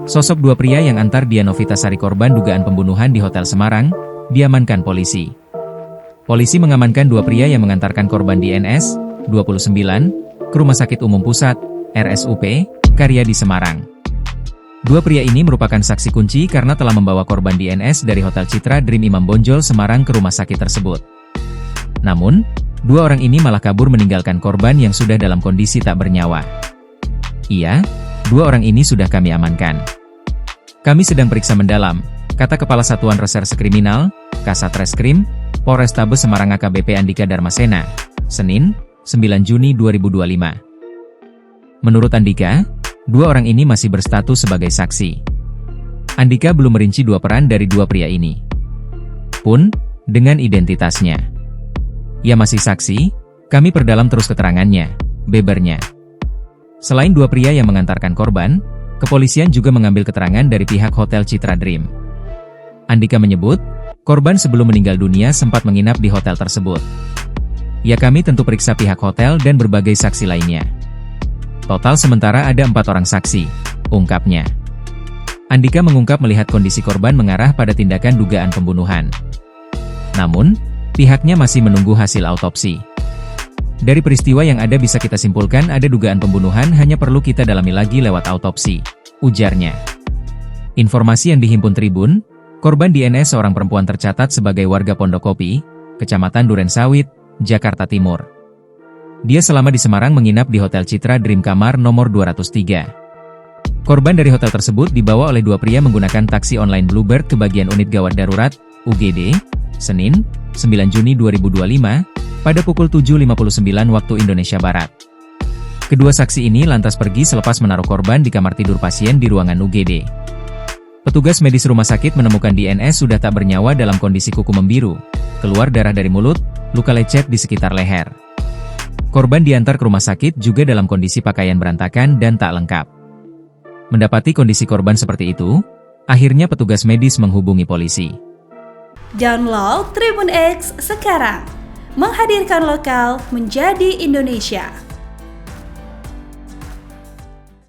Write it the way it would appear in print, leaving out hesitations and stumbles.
Sosok dua pria yang antar Dian Novitasari korban dugaan pembunuhan di Hotel Semarang, diamankan polisi. Polisi mengamankan dua pria yang mengantarkan korban di NS, 29, ke Rumah Sakit Umum Pusat, RSUP, Karyadi Semarang. Dua pria ini merupakan saksi kunci karena telah membawa korban di NS dari Hotel Citra Dream Imam Bonjol Semarang ke rumah sakit tersebut. Namun, dua orang ini malah kabur meninggalkan korban yang sudah dalam kondisi tak bernyawa. Iya, dua orang ini sudah kami amankan. Kami sedang periksa mendalam, kata Kepala Satuan Reserse Kriminal, Kasatreskrim, Polrestabes Semarang AKBP Andika Darmasena, Senin, 9 Juni 2025. Menurut Andika, dua orang ini masih berstatus sebagai saksi. Andika belum merinci dua peran dari dua pria ini. Pun, dengan identitasnya. Ia masih saksi, kami perdalam terus keterangannya, bebernya. Selain dua pria yang mengantarkan korban, kepolisian juga mengambil keterangan dari pihak Hotel Citra Dream. Andika menyebut, korban sebelum meninggal dunia sempat menginap di hotel tersebut. Ya kami tentu periksa pihak hotel dan berbagai saksi lainnya. Total sementara ada 4 orang saksi, ungkapnya. Andika mengungkap melihat kondisi korban mengarah pada tindakan dugaan pembunuhan. Namun, pihaknya masih menunggu hasil autopsi. Dari peristiwa yang ada bisa kita simpulkan ada dugaan pembunuhan hanya perlu kita dalami lagi lewat autopsi, ujarnya. Informasi yang dihimpun Tribun, korban di NS seorang perempuan tercatat sebagai warga Pondokopi, Kecamatan Durensawit, Jakarta Timur. Dia selama di Semarang menginap di Hotel Citra Dream kamar nomor 203. Korban dari hotel tersebut dibawa oleh dua pria menggunakan taksi online Bluebird ke bagian unit gawat darurat, UGD, Senin, 9 Juni 2025, pada pukul 7.59 waktu Indonesia Barat. Kedua saksi ini lantas pergi selepas menaruh korban di kamar tidur pasien di ruangan UGD. Petugas medis rumah sakit menemukan DNS sudah tak bernyawa dalam kondisi kuku membiru, keluar darah dari mulut, luka lecet di sekitar leher. Korban diantar ke rumah sakit juga dalam kondisi pakaian berantakan dan tak lengkap. Mendapati kondisi korban seperti itu, akhirnya petugas medis menghubungi polisi. Download Tribun X sekarang, menghadirkan lokal menjadi Indonesia.